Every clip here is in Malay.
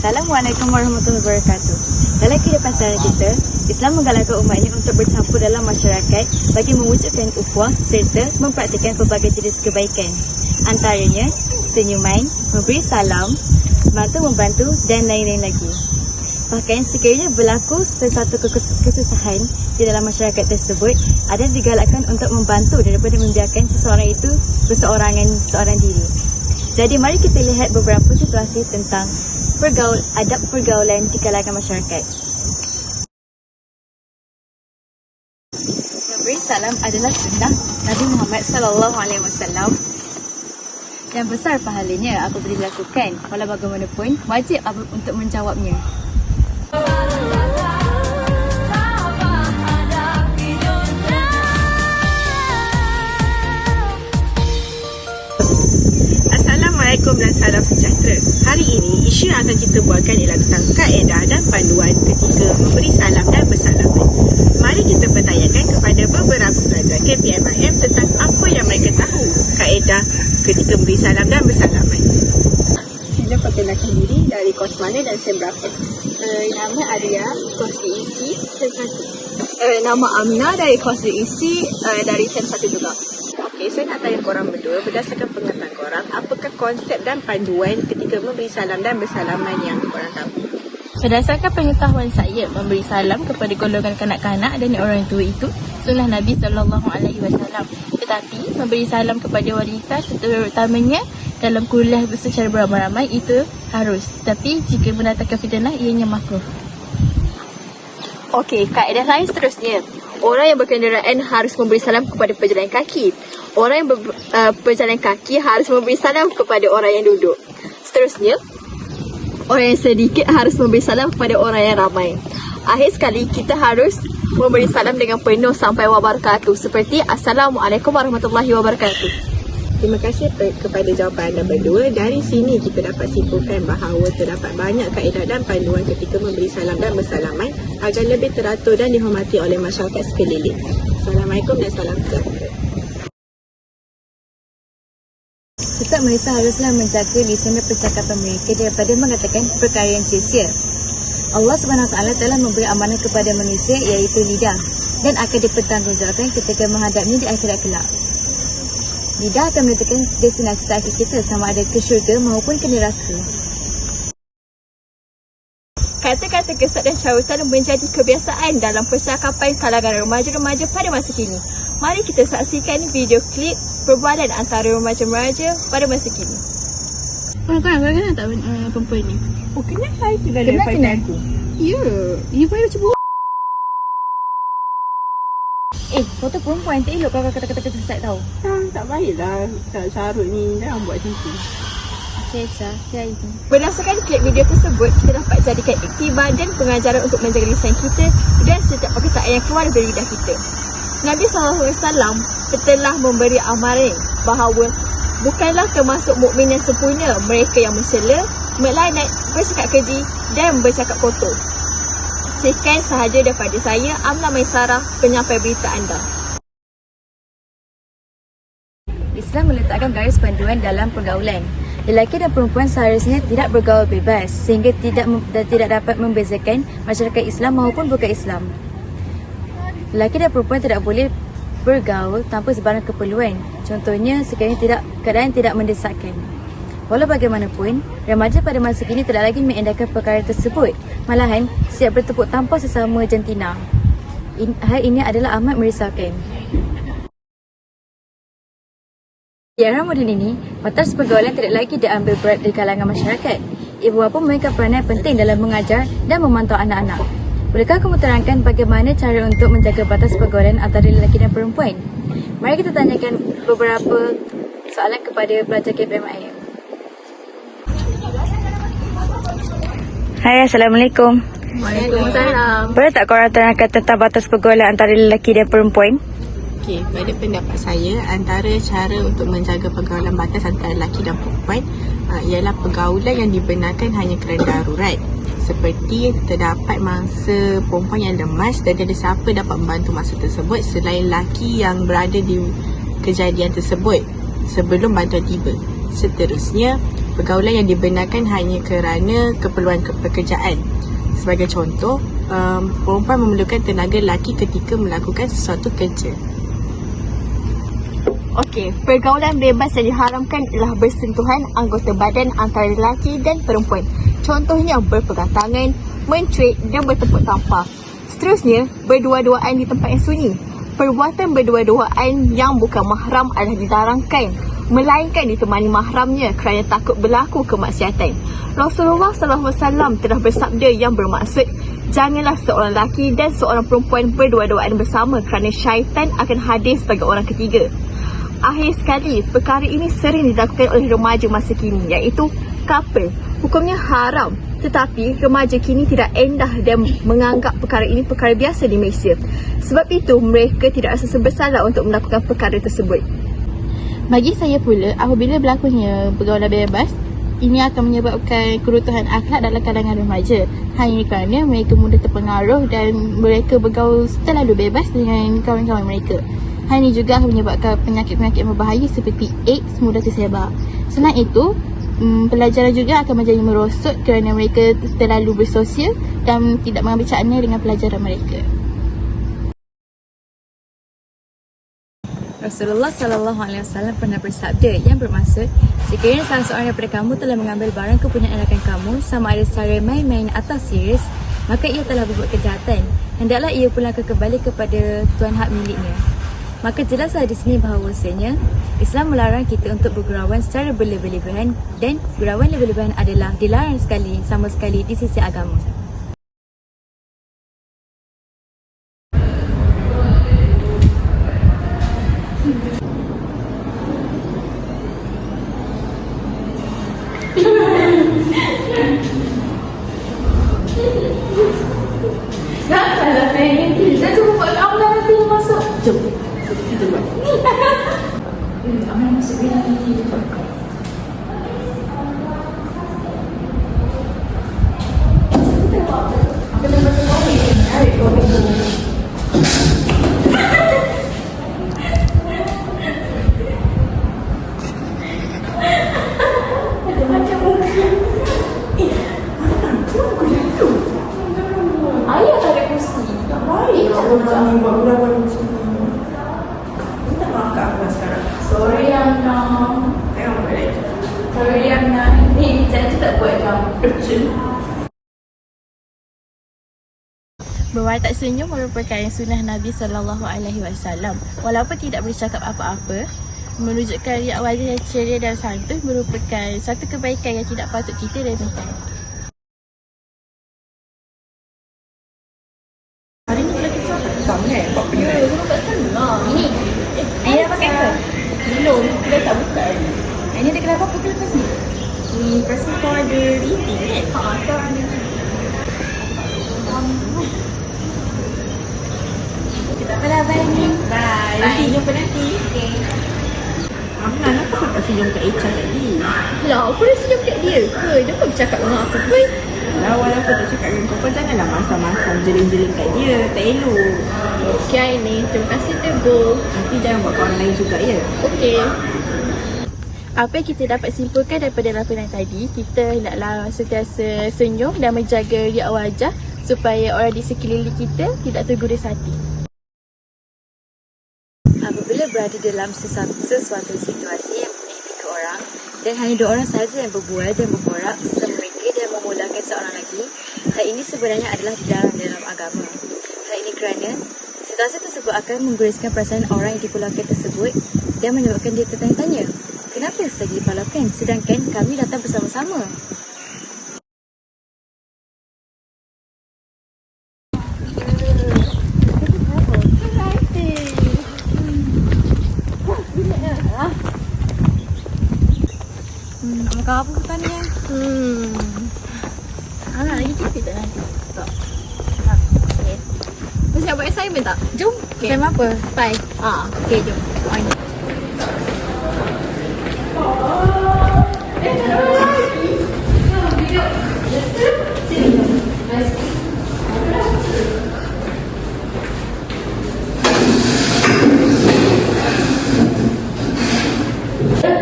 Assalamualaikum warahmatullahi wabarakatuh. Dalam kehidupan sehari kita, Islam menggalakkan umatnya untuk bercampur dalam masyarakat bagi mewujudkan ukhuwah serta mempraktikkan pelbagai jenis kebaikan. Antaranya, senyuman, memberi salam, membantu dan lain-lain lagi. Bahkan sekiranya berlaku sesuatu kesusahan di dalam masyarakat tersebut, ada digalakkan untuk membantu daripada membiarkan seseorang itu seorang diri. Jadi mari kita lihat beberapa situasi tentang adab pergaulan di kalangan masyarakat. Memberi salam adalah sunnah Nabi Muhammad SAW yang besar pahalanya apabila dilakukan. Walau bagaimanapun, wajib untuk menjawabnya. Assalamualaikum dan salam sejahtera. Hari ini, isu yang akan kita buatkan ialah tentang kaedah dan panduan ketika memberi salam dan bersalaman. Mari kita bertanyakan kepada beberapa pelajar KPMIM tentang apa yang mereka tahu kaedah ketika memberi salam dan bersalaman. Sila perkenalkan diri, dari kos mana dan sem berapa? Nama Arya, kos diisi sem 1. Nama Amina, dari kos diisi dari sem 1 juga. Okey, saya nak tanya korang berdua, berdasarkan pengetahuan korang, apakah konsep dan panduan ketika memberi salam dan bersalaman yang korang tahu? Berdasarkan pengetahuan saya, memberi salam kepada golongan kanak-kanak dan orang tua itu sunnah Nabi SAW. Tetapi memberi salam kepada wanita terutamanya dalam kuliah secara beramai-ramai itu harus. Tapi jika mendatangkan fitnah, ianya makruh. Okey, kaedah lain seterusnya. Orang yang berkenderaan harus memberi salam kepada pejalan kaki. Orang yang berjalan kaki harus memberi salam kepada orang yang duduk. Seterusnya, orang yang sedikit harus memberi salam kepada orang yang ramai. Akhir sekali, kita harus memberi salam dengan penuh sampai wabarakatuh. Seperti Assalamualaikum warahmatullahi wabarakatuh. Terima kasih kepada jawapan anda berdua. Dari sini kita dapat simpulkan bahawa terdapat banyak kaedah dan panduan ketika memberi salam dan bersalaman agar lebih teratur dan dihormati oleh masyarakat sekeliling. Assalamualaikum dan salam sejahtera. Setiap manusia haruslah menjaga lisan dan percakapan mereka daripada mengatakan perkara yang sia-sia. Allah SWT telah memberi amanah kepada manusia iaitu lidah dan akan dipertanggungjawabkan ketika menghadapnya di akhirat kelak. Lidah akan menentukan destinasi terakhir kita sama ada ke syurga maupun ke neraka. Kata-kata kesat dan carutan menjadi kebiasaan dalam percakapan kalangan remaja-remaja pada masa kini. Mari kita saksikan video klip perbualan antara remaja-remaja pada masa kini. Korang kenal tak perempuan ni? Oh, kenal saya tu dari FYP aku. Ya, you pun macam foto perempuan tak elok kalau kata-kata kesat tau. Tak baiklah Syarul ni jangan buat macam tu. Okay, Syah, itu. Berdasarkan klip video tersebut, kita dapat jadikan iktibar dan pengajaran untuk menjaga lisan kita dan setiap perkataan yang keluar dari lidah kita. Nabi SAW telah memberi amaran bahawa bukanlah termasuk mukmin yang sempurna mereka yang mencela, melaknat, bercakap keji dan bercakap kotor. Sekian sahaja daripada saya, Amna Maisarah, penyampai berita anda. Islam meletakkan garis panduan dalam pergaulan. Lelaki dan perempuan seharusnya tidak bergaul bebas sehingga tidak dapat membezakan masyarakat Islam maupun bukan Islam. Lelaki dan perempuan tidak boleh bergaul tanpa sebarang keperluan. Contohnya sekiranya keadaan tidak mendesakkan. Walau bagaimanapun, remaja pada masa kini tidak lagi mengindahkan perkara tersebut. Malahan, siap bertepuk tampar sesama jantina. Hal ini adalah amat merisaukan. Di era moden ini, batas pergaulan tidak lagi diambil berat di kalangan masyarakat. Ibu bapa memainkan peranan penting dalam mengajar dan memantau anak-anak. Bolehkah kamu terangkan bagaimana cara untuk menjaga batas pergaulan antara lelaki dan perempuan? Mari kita tanyakan beberapa soalan kepada pelajar KPMIM. Hai, Assalamualaikum. Waalaikumsalam. Boleh tak korang terangkan tentang batas pergaulan antara lelaki dan perempuan? Okey, pada pendapat saya, antara cara untuk menjaga pergaulan batas antara lelaki dan perempuan ialah pergaulan yang dibenarkan hanya kerana darurat. Seperti terdapat mangsa perempuan yang lemas dan tiada siapa dapat membantu masa tersebut selain lelaki yang berada di kejadian tersebut sebelum bantuan tiba. Seterusnya, pergaulan yang dibenarkan hanya kerana keperluan pekerjaan. Sebagai contoh, perempuan memerlukan tenaga lelaki ketika melakukan sesuatu kerja. Okey, pergaulan bebas yang diharamkan ialah bersentuhan anggota badan antara lelaki dan perempuan. Contohnya berpegang tangan, mencuit dan bertepuk tampar. Seterusnya, berdua-duaan di tempat yang sunyi. Perbuatan berdua-duaan yang bukan mahram adalah dilarangkan, melainkan ditemani mahramnya kerana takut berlaku kemaksiatan. Rasulullah SAW telah bersabda yang bermaksud, janganlah seorang lelaki dan seorang perempuan berdua-duaan bersama kerana syaitan akan hadir sebagai orang ketiga. Akhir sekali, perkara ini sering dilakukan oleh remaja masa kini, iaitu couple. Hukumnya haram, tetapi remaja kini tidak endah dan menganggap perkara ini perkara biasa di Malaysia. Sebab itu, mereka tidak rasa bersalah untuk melakukan perkara tersebut. Bagi saya pula, apabila berlakunya pergaulan bebas, ini akan menyebabkan keruntuhan akhlak dalam kalangan remaja. Hanya kerana mereka mudah terpengaruh dan mereka bergaul terlalu bebas dengan kawan-kawan mereka. Hal ini juga akan menyebabkan penyakit-penyakit yang berbahaya seperti AIDS mudah tersebar. Selain itu, pelajaran juga akan menjadi merosot kerana mereka terlalu bersosial dan tidak mengambil cakna dengan pelajaran mereka. Rasulullah SAW pernah bersabda yang bermaksud, sekiranya salah seorang daripada kamu telah mengambil barang kepunyaan rakan kamu sama ada secara main-main atau serius, maka ia telah berbuat kejahatan. Hendaklah ia pulangkan kembali kepada tuan hak miliknya. Maka jelaslah di sini bahawasanya Islam melarang kita untuk bergurauan secara berlebih-lebihan, dan gurauan lebih-lebihan adalah dilarang sama sekali di sisi agama. Berwatak senyum merupakan sunnah Nabi SAW. Walaupun tidak bercakap apa-apa, menunjukkan riak wajah yang ceria dan santun merupakan satu kebaikan yang tidak patut kita remehkan. Hari ni kita kisah sama kan? Buat penyelai. Ini dah pakai ke? Belum, kita tak buka lagi. Ini ada kenapa putih lepas ni? Lepas ni kau ada reading kan? Kau ada. Tak apalah, bye ni. Bye. Nanti jumpa nanti. Okay. Amna, kenapa kau tak senyum kat Echa tadi? Lah, aku dah senyum kat dia ke? Dia pun bercakap dengan aku pun. Lah, walaupun tak cakap dengan kau, janganlah masam-masam jeling-jeling kat dia. Tak elok. Okay, ni. Terima kasih, Teguh. Nanti jangan buat kawan lain juga ya. Okay. Apa yang kita dapat simpulkan daripada laporan tadi, kita hendaklah sentiasa senyum dan menjaga riak wajah supaya orang di sekeliling kita tidak tergores hati. Apabila berada dalam sesuatu situasi yang menyakiti ke orang dan hanya dua orang sahaja yang berbual dan berborak serta mereka dan memudahkan seorang lagi, hal ini sebenarnya adalah dilarang dalam agama. Hal ini kerana situasi tersebut akan menggoreskan perasaan orang yang dipulangkan tersebut dan menyebabkan dia tertanya-tanya, kenapa saja dipulangkan sedangkan kami datang bersama-sama? Kau apa bukan ni? Anak lagi tipis tak nanti? Tak. Okay. Mesti nak buat assignment tak? Jom. Okay. Sama apa? Bye. Okay, jom.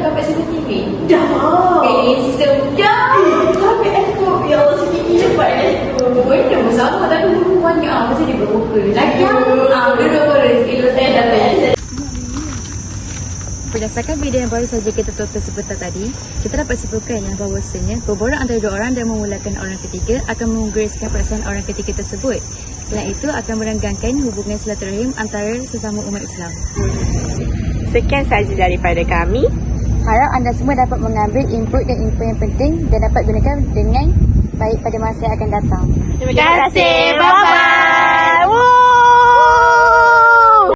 Dapat sini TV. Dah Berdasarkan video yang baru saja kita tonton sebentar tadi, kita dapat simpulkan yang bahawasanya berborak antara dua orang dan memulakan orang ketiga akan menggeriskan perasaan orang ketiga tersebut. Selain itu akan merenggangkan hubungan silaturahim antara sesama umat Islam. Sekian sahaja daripada kami. Harap anda semua dapat mengambil input dan info yang penting dan dapat gunakan dengan baik pada masa yang akan datang. Terima kasih. Bye-bye.